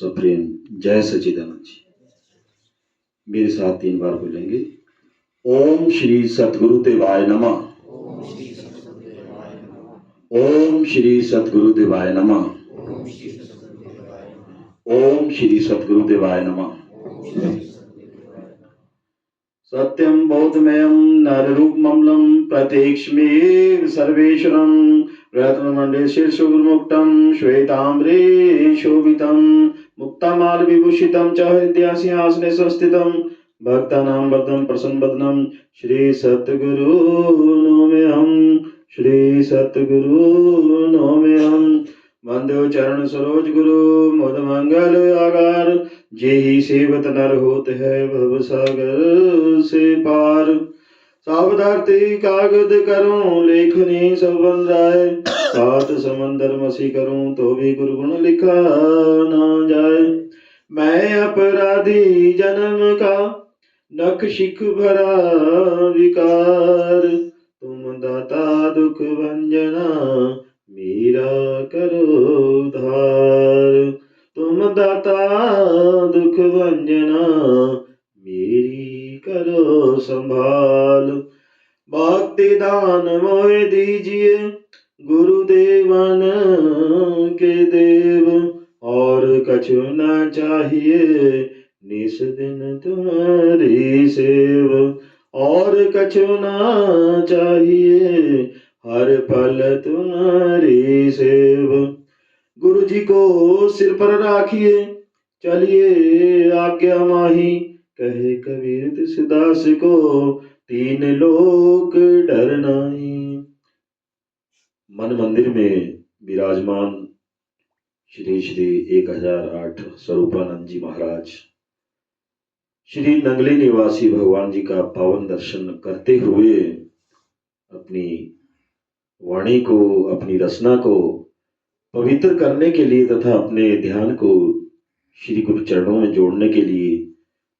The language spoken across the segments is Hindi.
सप्रेम जय सच्चिदानंद जी। मेरे साथ 3 बार बोलेंगे। ओम श्री सतगुरुदेवाय नमः। ओम श्री सतगुरुदेवाय नमः। ओम श्री सतगुरुदेवाय नमः। सत्यं बोधमयं नररूपममलं प्रत्यक्षमेव सर्वेश्वरं रत्नमण्डले शीर्षगुरुमुक्तं श्वेताम्बरे शोभितं मुक्तामालविभूषितं च हृदयसिंहासने संस्थितं भक्तानां वरदं प्रसन्नवदनं श्री सद्गुरु नौम्यहं। श्री सद्गुरु नौम्यहं। वंदे चरण सरोज गुरु मुद मंगल आगार। जेहि सेवत नर होत है भव सागर से पार। सावधारती कागद करूं लेखनी सब बन राय। सात समंदर मसी करूं तो भी गुरु गुण लिखा ना जाए। मैं अपराधी जन्म का नख शिख भरा विकार। तुम दाता दुख भंजना मेरा करो उद्धार। तुम दाता दुख भंजना मेरी करो संभाल। भक्ति दान मोहे दीजिए गुरुदेवन के देव। और कछु न चाहिए निस दिन तुम्हारी सेव। और कछु न चाहिए हर पल तुम्हारी सेव। गुरु जी को सिर पर राखिए चलिए आज्ञा माही। कहे कबीर तुलसीदास को तीन लोक डर नाही। मन मंदिर में विराजमान श्री श्री 1008 स्वरूपानंद जी महाराज श्री नंगले निवासी भगवान जी का पावन दर्शन करते हुए अपनी वाणी को, अपनी रचना को पवित्र करने के लिए तथा अपने ध्यान को श्री गुरु चरणों में जोड़ने के लिए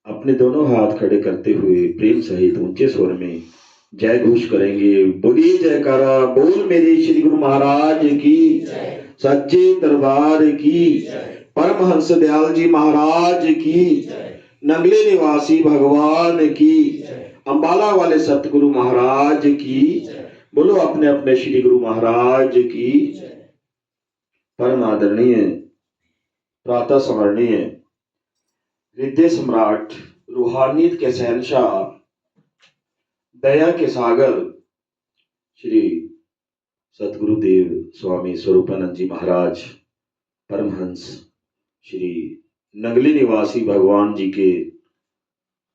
अपने दोनों हाथ खड़े करते हुए प्रेम सहित ऊंचे स्वर में जय घोष करेंगे। बोलिए जयकारा बोल मेरे श्री गुरु महाराज की, सच्चे दरबार की, परमहंस दयाल जी महाराज की, नंगले निवासी भगवान की, अंबाला वाले सतगुरु महाराज की। बोलो अपने अपने श्री गुरु महाराज की। परम आदरणीय, प्रातः स्मरणीय, हृदय सम्राट, रूहानियत के शहंशाह, दया के सागर श्री सतगुरुदेव स्वामी स्वरूपानंद जी महाराज परमहंस श्री नंगले निवासी भगवान जी के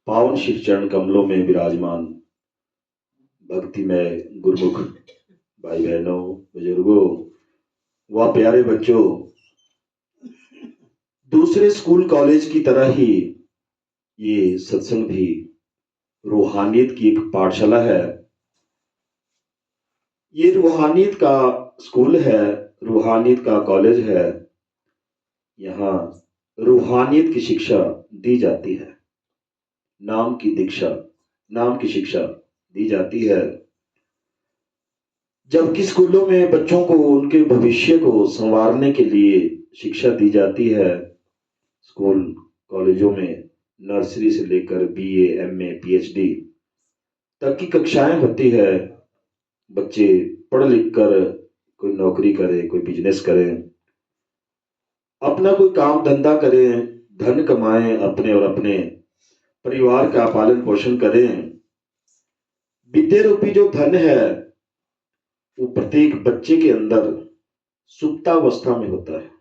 पावन श्री चरण कमलों में विराजमान भक्तिमय गुरुमुख भाई बहनों, बुजुर्गों व प्यारे बच्चों, दूसरे स्कूल कॉलेज की तरह ही ये सत्संग भी रूहानियत की एक पाठशाला है। ये रूहानियत का स्कूल है, रूहानियत का कॉलेज है। यहाँ रूहानियत की शिक्षा दी जाती है, नाम की दीक्षा, नाम की शिक्षा दी जाती है। जबकि स्कूलों में बच्चों को उनके भविष्य को संवारने के लिए शिक्षा दी जाती है, स्कूल कॉलेजों में नर्सरी से लेकर बीए, एमए, पीएचडी तक की कक्षाएं होती है। बच्चे पढ़ लिख कर कोई नौकरी करें, कोई बिजनेस करें, अपना कोई काम धंधा करें, धन कमाएं, अपने और अपने परिवार का पालन पोषण करें। विद्या रूपी जो धन है वो प्रत्येक बच्चे के अंदर सुप्तावस्था में होता है।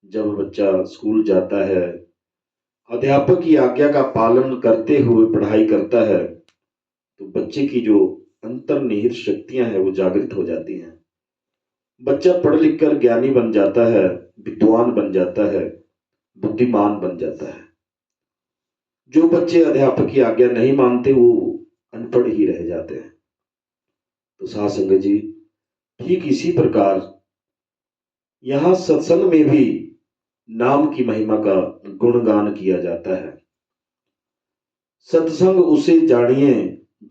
जब बच्चा स्कूल जाता है, अध्यापक की आज्ञा का पालन करते हुए पढ़ाई करता है, तो बच्चे की जो अंतर्निहित शक्तियां हैं वो जागृत हो जाती हैं। बच्चा पढ़ लिख कर ज्ञानी बन जाता है, विद्वान बन जाता है, बुद्धिमान बन जाता है। जो बच्चे अध्यापक की आज्ञा नहीं मानते वो अनपढ़ ही रह जाते हैं। तो साध संगत जी, ठीक इसी प्रकार यहाँ सत्संग में भी नाम की महिमा का गुणगान किया जाता है। सत्संग उसे जानिए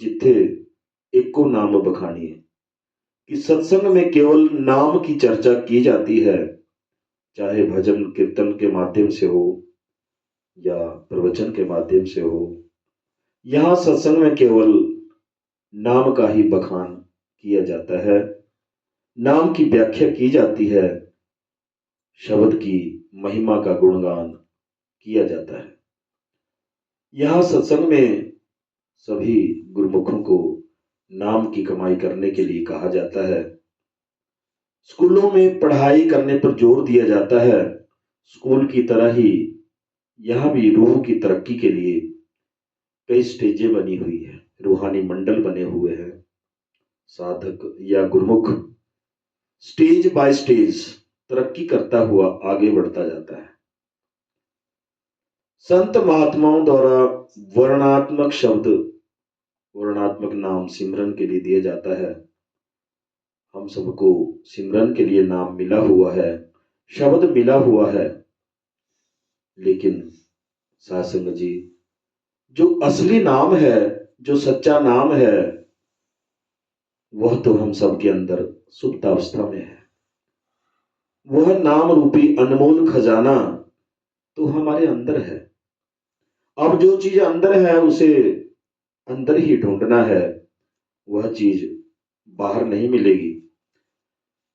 जिथे एको नाम बखानिए। कि सत्संग में केवल नाम की चर्चा की जाती है, चाहे भजन कीर्तन के माध्यम से हो या प्रवचन के माध्यम से हो। यहाँ सत्संग में केवल नाम का ही बखान किया जाता है, नाम की व्याख्या की जाती है, शब्द की महिमा का गुणगान किया जाता है। यहाँ सत्संग में सभी गुरुमुखों को नाम की कमाई करने के लिए कहा जाता है। स्कूलों में पढ़ाई करने पर जोर दिया जाता है। स्कूल की तरह ही यहाँ भी रूह की तरक्की के लिए कई स्टेजें बनी हुई है, रूहानी मंडल बने हुए हैं। साधक या गुरुमुख स्टेज बाय स्टेज तरक्की करता हुआ आगे बढ़ता जाता है। संत महात्माओं द्वारा वर्णात्मक शब्द, वर्णात्मक नाम सिमरन के लिए दिया जाता है। हम सबको सिमरन के लिए नाम मिला हुआ है, शब्द मिला हुआ है, लेकिन सासंग जी, जो असली नाम है, जो सच्चा नाम है, वह तो हम सबके अंदर सुप्त अवस्था में है। वह नाम रूपी अनमोल खजाना तो हमारे अंदर है। अब जो चीज अंदर है उसे अंदर ही ढूंढना है, वह चीज बाहर नहीं मिलेगी।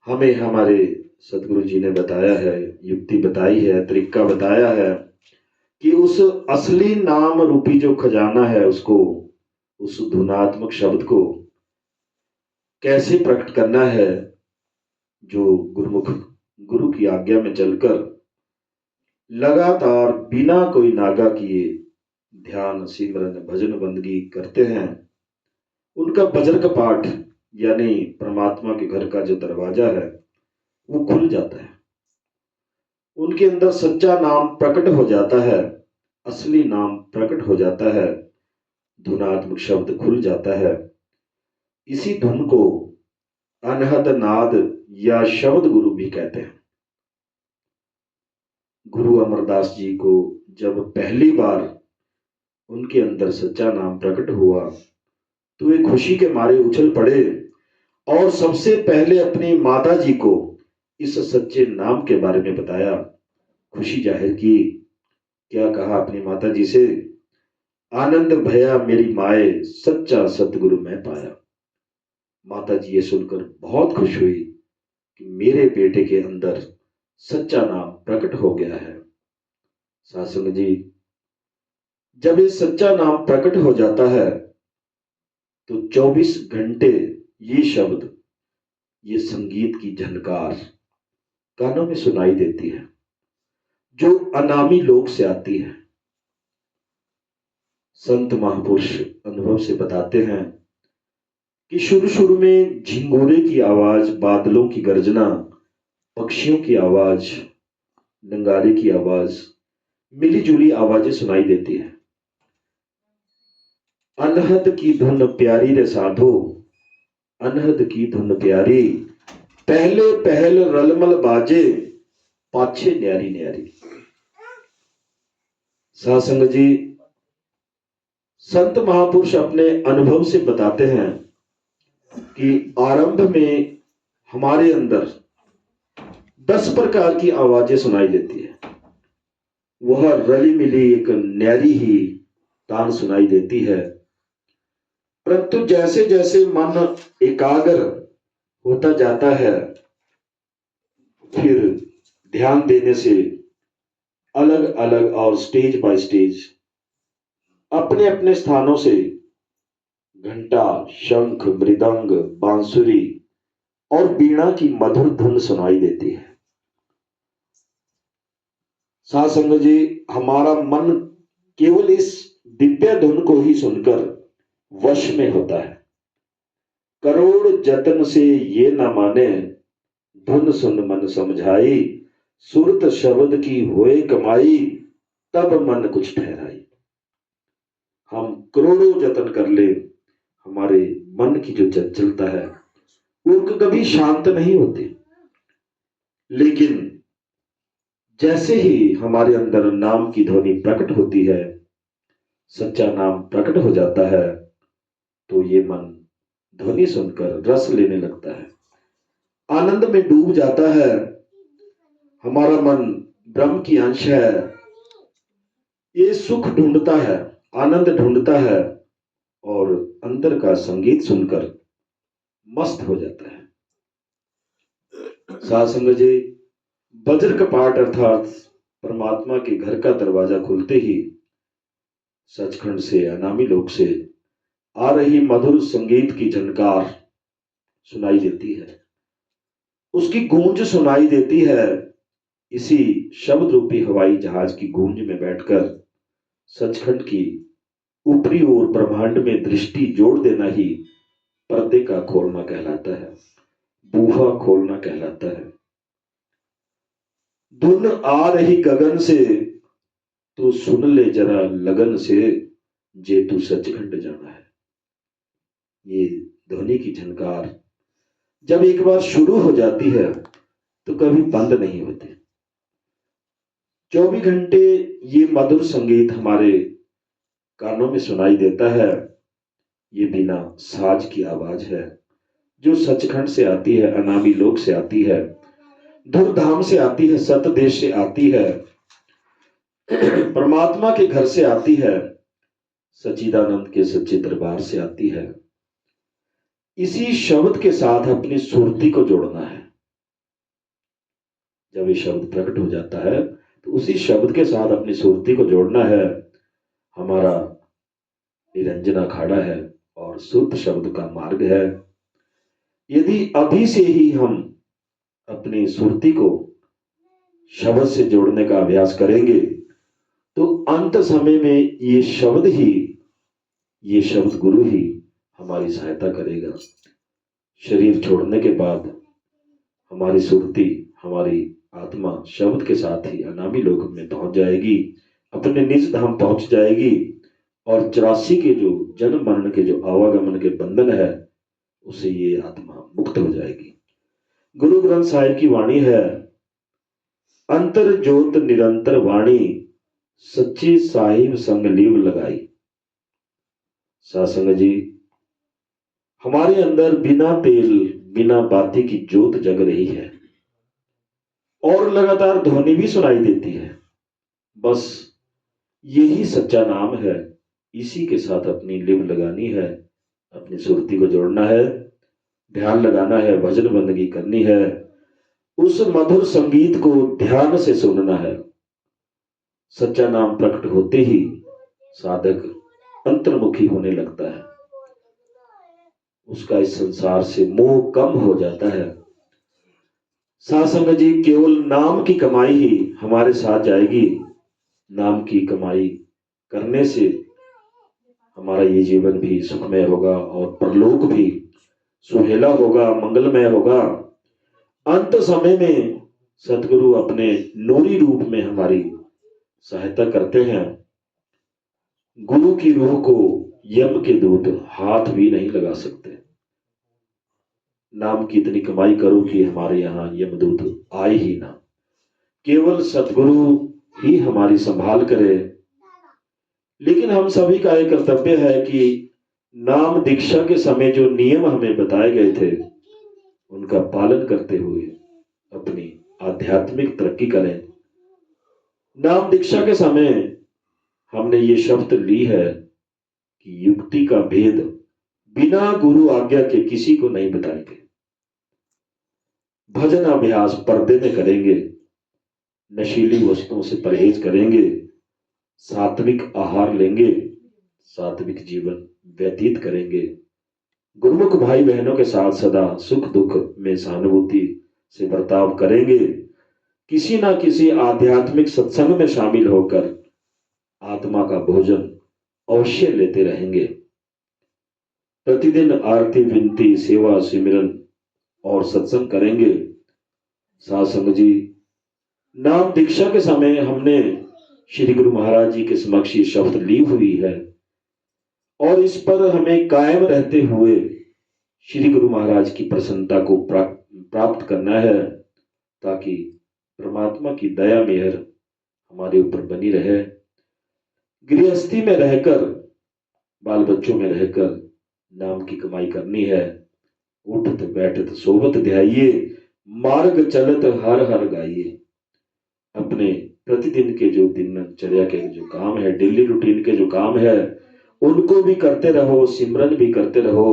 हमें हमारे सदगुरु जी ने बताया है, युक्ति बताई है, तरीका बताया है कि उस असली नाम रूपी जो खजाना है उसको, उस धुनात्मक शब्द को कैसे प्रकट करना है। जो गुरुमुख गुरु की आज्ञा में चलकर लगातार बिना कोई नागा किए ध्यान सिमरन भजन बंदगी करते हैं, उनका वज्र का पाठ यानी परमात्मा के घर का जो दरवाजा है वो खुल जाता है। उनके अंदर सच्चा नाम प्रकट हो जाता है, असली नाम प्रकट हो जाता है, धुनात्मक शब्द खुल जाता है। इसी धुन को अनहद नाद या शब्द गुरु भी कहते हैं। गुरु अमरदास जी को जब पहली बार उनके अंदर सच्चा नाम प्रकट हुआ तो वे खुशी के मारे उछल पड़े और सबसे पहले अपनी माता जी को इस सच्चे नाम के बारे में बताया, खुशी जाहिर की। क्या कहा अपनी माता जी से? आनंद भया मेरी माए, सच्चा सतगुरु मैं पाया। माता जी ये सुनकर बहुत खुश हुई कि मेरे बेटे के अंदर सच्चा नाम प्रकट हो गया है। सासंग जी, जब ये सच्चा नाम प्रकट हो जाता है तो 24 घंटे ये शब्द, ये संगीत की झनकार कानों में सुनाई देती है, जो अनामी लोक से आती है। संत महापुरुष अनुभव से बताते हैं कि शुरू शुरू में झिंगोरे की आवाज, बादलों की गर्जना, पक्षियों की आवाज, नंगारे की आवाज, मिली जुली आवाजें सुनाई देती है। अनहद की धुन प्यारी रे साधो, अनहद की धुन प्यारी, पहले पहल रलमल बाजे, पाछे न्यारी न्यारी। सासंग जी, संत महापुरुष अपने अनुभव से बताते हैं कि आरंभ में हमारे अंदर 10 प्रकार की आवाजें सुनाई देती है। वह रली मिली एक न्यारी ही तान सुनाई देती है, परंतु जैसे जैसे मन एकाग्र होता जाता है, फिर ध्यान देने से अलग अलग और स्टेज बाय स्टेज अपने अपने स्थानों से घंटा, शंख, मृदंग, बांसुरी और बीणा की मधुर धुन सुनाई देती है। सासंग जी, हमारा मन केवल इस दिव्य धुन को ही सुनकर वश में होता है। करोड़ जतन से ये न माने, धुन सुन मन समझाई, सुरत शब्द की होए कमाई, तब मन कुछ ठहराई। हम करोड़ों जतन कर ले, हमारे मन की जो चंचलता है वो कभी शांत नहीं होती, लेकिन जैसे ही हमारे अंदर नाम की ध्वनि प्रकट होती है, सच्चा नाम प्रकट हो जाता है, तो ये मन ध्वनि सुनकर रस लेने लगता है, आनंद में डूब जाता है हमारा मन ब्रह्म की अंश है, ये सुख ढूंढता है, आनंद ढूंढता है और अंदर का संगीत सुनकर मस्त हो जाता है। साध संगत जी, वज्र कपाट अर्थात परमात्मा के घर का दरवाजा खुलते ही सचखंड से, अनामी लोक से आ रही मधुर संगीत की झनकार सुनाई देती है, उसकी गूंज सुनाई देती है। इसी शब्द रूपी हवाई जहाज की गूंज में बैठकर सचखंड की ऊपरी ओर ब्रह्मांड में दृष्टि जोड़ देना ही पर्दे का खोलना कहलाता है, बूहा खोलना कहलाता है। धुन आ रही गगन से, तू सुन ले जरा लगन से, जे तू सचखंड जाना है। ये ध्वनि की झनकार जब एक बार शुरू हो जाती है तो कभी बंद नहीं होती। 24 घंटे ये मधुर संगीत हमारे कानों में सुनाई देता है। ये बिना साज की आवाज है जो सचखंड से आती है, अनामी लोक से आती है, धूमधाम से आती है, सतदेश से आती है, परमात्मा के घर से आती है, सच्चिदानंद के सच्चे दरबार से आती है। इसी शब्द के साथ अपनी सुरती को जोड़ना है। जब ये शब्द प्रकट हो जाता है तो उसी शब्द के साथ अपनी सुरती को जोड़ना है। हमारा निरंजन अखाड़ा है और शुद्ध शब्द का मार्ग है। यदि अभी से ही हम अपनी सुरती को शब्द से जोड़ने का अभ्यास करेंगे तो अंत समय में ये शब्द गुरु ही हमारी सहायता करेगा। शरीर छोड़ने के बाद हमारी सुरती, हमारी आत्मा शब्द के साथ ही अनामी लोक में पहुंच जाएगी, अपने निज धाम पहुंच जाएगी और 84 के जो जन्म मरण के जो आवागमन के बंधन है उसे ये आत्मा मुक्त हो जाएगी। गुरु ग्रंथ साहिब की वाणी है, अंतर ज्योत निरंतर वाणी, सच्ची साहिब संग लीव लगाई। साध संगत जी, हमारे अंदर बिना तेल बिना बाती की ज्योत जग रही है और लगातार ध्वनि भी सुनाई देती है। बस यही सच्चा नाम है, इसी के साथ अपनी लिव लगानी है, अपनी सुरती को जोड़ना है, ध्यान लगाना है, भजन बंदगी करनी है, उस मधुर संगीत को ध्यान से सुनना है। सच्चा नाम प्रकट होते ही साधक अंतर्मुखी होने लगता है, उसका इस संसार से मोह कम हो जाता है। साध संगत जी, केवल नाम की कमाई ही हमारे साथ जाएगी। नाम की कमाई करने से हमारा ये जीवन भी सुखमय होगा और परलोक भी सुहेला होगा, मंगलमय होगा। अंत समय में सतगुरु अपने नूरी रूप में हमारी सहायता करते हैं। गुरु की रूह को यम के दूत हाथ भी नहीं लगा सकते। नाम की इतनी कमाई करो कि हमारे यहाँ यमदूत आए ही ना, केवल सतगुरु ही हमारी संभाल करे। लेकिन हम सभी का एक कर्तव्य है कि नाम दीक्षा के समय जो नियम हमें बताए गए थे उनका पालन करते हुए अपनी आध्यात्मिक तरक्की करें। नाम दीक्षा के समय हमने ये शपथ ली है कि युक्ति का भेद बिना गुरु आज्ञा के किसी को नहीं बताएंगे। भजन अभ्यास पर्दे में करेंगे, नशीली वस्तुओं से परहेज करेंगे, सात्विक आहार लेंगे, सात्विक जीवन व्यतीत करेंगे, गुरुमुख भाई बहनों के साथ सदा सुख दुख में सहानुभूति से बर्ताव करेंगे, किसी ना किसी आध्यात्मिक सत्संग में शामिल होकर आत्मा का भोजन अवश्य लेते रहेंगे। प्रतिदिन आरती, विनती, सेवा, सिमरन और सत्संग करेंगे। साध संगत जी, नाम दीक्षा के समय हमने श्री गुरु महाराज जी के समक्ष ये शपथ ली हुई है और इस पर हमें कायम रहते हुए श्री गुरु महाराज की प्रसन्नता को प्राप्त करना है, ताकि परमात्मा की दया मेहर हमारे ऊपर बनी रहे। गृहस्थी में रहकर, बाल बच्चों में रहकर नाम की कमाई करनी है। उठत बैठत सोवत ध्याइए, मार्ग चलत हर हर गाइए। अपने प्रतिदिन के जो दिनचर्या के जो काम है, डेली रूटीन के जो काम है, उनको भी करते रहो, सिमरन भी करते रहो।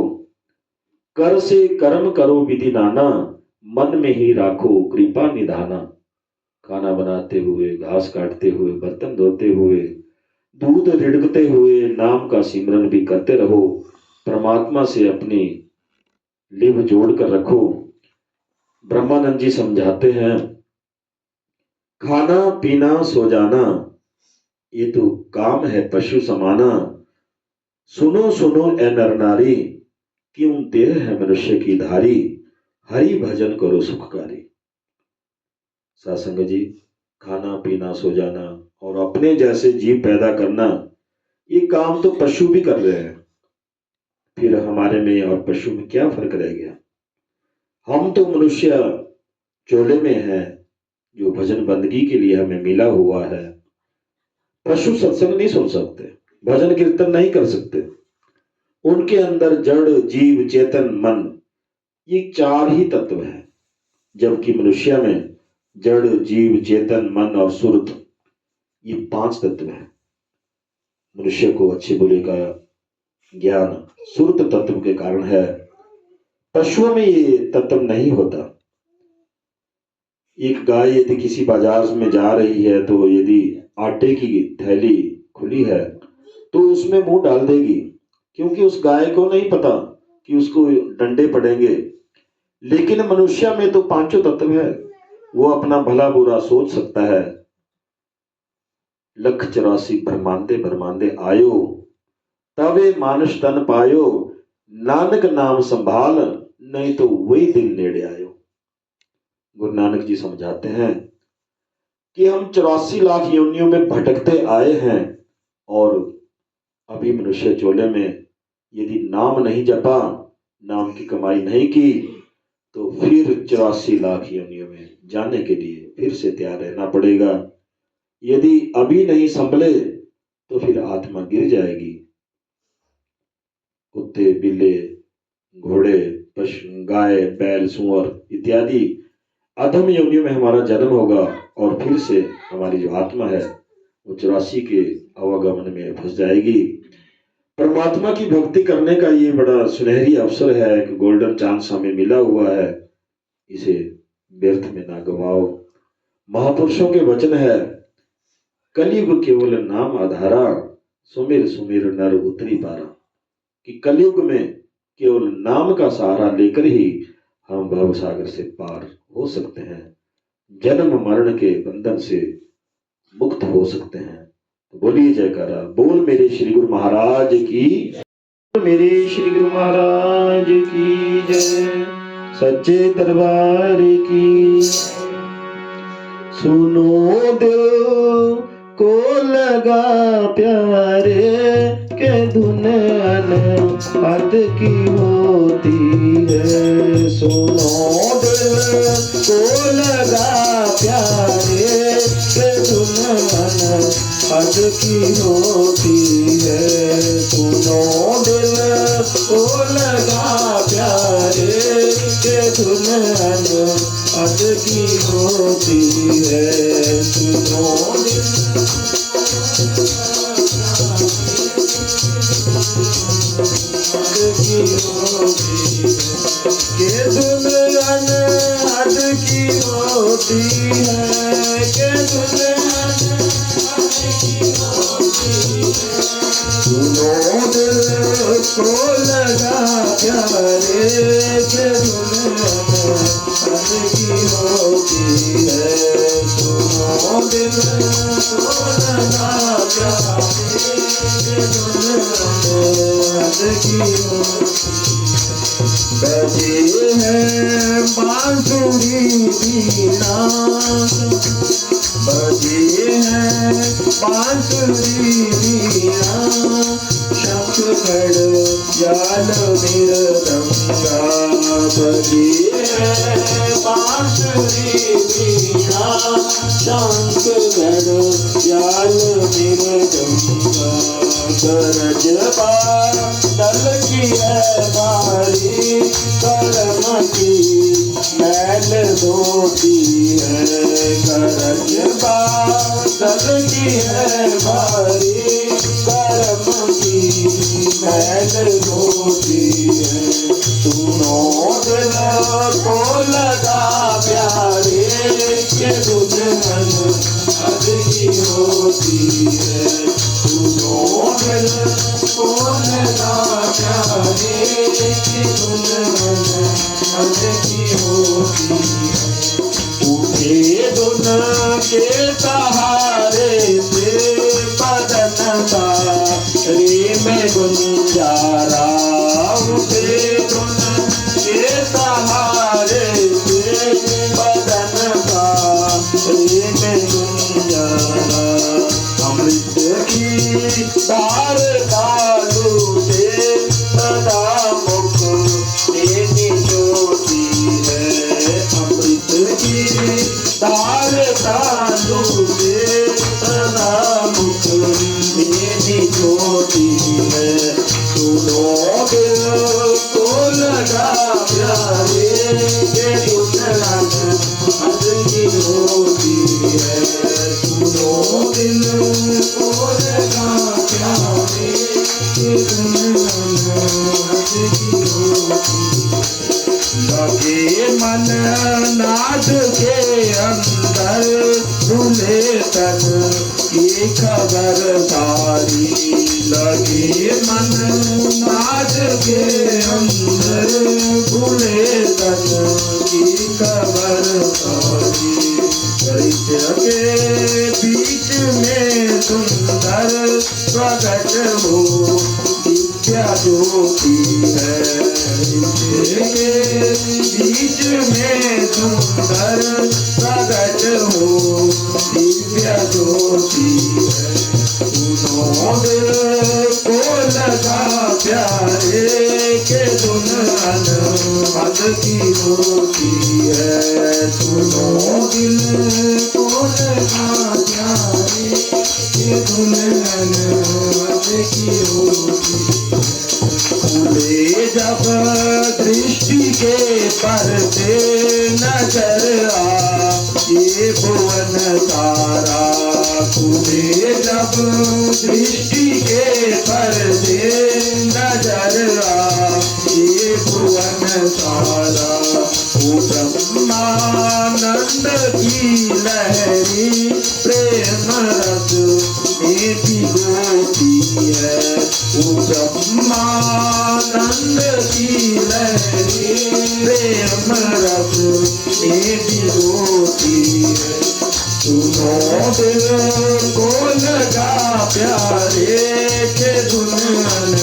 कर से कर्म करो विधि नाना, मन में ही राखो कृपा निधाना। खाना बनाते हुए, घास काटते हुए, बर्तन धोते हुए, दूध रिड़कते हुए नाम का सिमरन भी करते रहो। परमात्मा से अपनी लिव जोड़ कर रखो। ब्रह्मानंद जी समझाते हैं, खाना पीना सो जाना ये तो काम है पशु समाना। सुनो सुनो ए नर नारी, क्यों देह है मनुष्य की धारी। हरि भजन करो सुखकारी। सासंग जी, खाना पीना सो जाना और अपने जैसे जीव पैदा करना, ये काम तो पशु भी कर रहे हैं। फिर हमारे में और पशु में क्या फर्क रह गया? हम तो मनुष्य चोले में है, जो भजन बंदगी के लिए हमें मिला हुआ है। पशु सत्संग नहीं सुन सकते, भजन कीर्तन नहीं कर सकते। उनके अंदर जड़ जीव चेतन मन, ये चार ही तत्व हैं, जबकि मनुष्य में जड़ जीव चेतन मन और सुरत, ये पांच तत्व हैं। मनुष्य को अच्छे बुरे का ज्ञान सुरत तत्व के कारण है, पशुओं में ये तत्व नहीं होता। एक गाय यदि किसी बाजार में जा रही है तो यदि आटे की थैली खुली है तो उसमें मुंह डाल देगी, क्योंकि उस गाय को नहीं पता कि उसको डंडे पड़ेंगे। लेकिन मनुष्य में तो पांचों तत्व है, वो अपना भला बुरा सोच सकता है। 184 ब्रह्मांडे ब्रह्मांडे आयो, तवे मानुष तन पायो। नानक नाम संभाल, नहीं तो वही दिन नेड़े आयो। गुरु नानक जी समझाते हैं कि हम 84 लाख योनियों में भटकते आए हैं, और अभी मनुष्य चोले में यदि नाम नहीं जपा, नाम की कमाई नहीं की, तो फिर 84 लाख योनियों में जाने के लिए फिर से तैयार रहना पड़ेगा। यदि अभी नहीं संभले तो फिर आत्मा गिर जाएगी। कुत्ते बिल्ले घोड़े पशु गाय बैल सूअर इत्यादि अधम योनियों में हमारा जन्म होगा, और फिर से हमारी जो आत्मा है वो 84 के अवगमन में फंस जाएगी। परमात्मा की भक्ति करने का ये बड़ा सुनहरी अवसर है, एक गोल्डन चांस हमें मिला हुआ है, इसे व्यर्थ में ना गवाओ। महापुरुषों के वचन है, कलयुग केवल नाम आधारा, सुमिर सुमिर नर उतरी पारा। कि कलयुग में केवल नाम का सहारा लेकर ही हम भव सागर से पार हो सकते हैं, जन्म मरण के बंधन से मुक्त हो सकते हैं। तो बोलिए जयकारा बोल मेरे श्री गुरु महाराज की, मेरे श्री गुरु महाराज की जय, सच्चे दरबार की। सुनो दिल को लगा प्यारे, के धुन अनहद की होती है। सुनो दिल को लगा प्यारे, के धुन अनहद की होती है। सुनो दिल को लगा प्यारे, के धुन अनहद की होती है। सुनो के धुन अनहद की होती है, के धुन अनहद की होती है। सुनो दिल को लगा प्यारे, के धुन अनहद की होती है। सुनो दिल को लगा प्यारे, के धुन अनहद की होती है। बजे है बांसुरी बीना, बजे है बांसुरी बीना, गढ़ याल मृदंगा बजी है बांसुरी वीणा शंख गढ़ याल मृदंगा गरज बादल की है बारी कलम की मैल धोती है गरज बादल की है बारी करम की मैल धोती है सुनो दिल को लगा प्यारे के दुल्हन हद की होती है सुनो दिल को लगा प्यारे के दुल्हन हद की होती है उठे दुन के सहारे से बदन का रे में गुंजारा उठे दुन के सहारे से बदन का रे में गुंजारा अमृत की धार तालू से सदा मुख मेरी ज्योति है अमृत की धार तालू से सदा मुख मेरी ज्योति है सुनो दिल को लगा प्यारे के दुल्हन हद की होती है सुनो दिल को लगा प्यारे के दुल्हन हद की होती है लगे मन नाद के अंदर दूल्हे तन की खबर सारी लगे मन नाद के अंदर दूल्हे तन की खबर सारी चैत्य के बीच में सुंदर प्रकट हो दिव्या ज्योति है के बीच में सुंदर प्रकट हो दिव्या ज्योति है सुनो दिल को लगा प्यारे के दुल्हन हद की होती है सुनो दिल को लगा प्यारे के दुल्हन हद की होती है खुले जब दृष्टि के पर्दे नजर आ ये भुवन सारा खुले जब दृष्टि के पर्दे नजर आ ये भुवन सारा ओ ब्रह्मानंद की लहरी प्रेम रस में भिगोती है ओ ब्रह्मानंद की लहरी प्रेम रस में भिगोती है सुनो दिल को लगा प्यारे के दुल्हन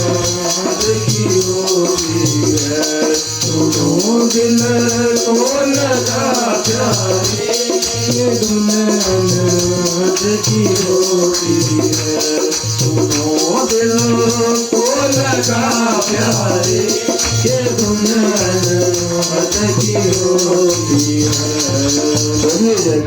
हद की होती है सुनो दिल को लगा प्यारे के दुल्हन हद की होती है सुनो दिल को लगा प्यारे के दुल्हन हद की होती है।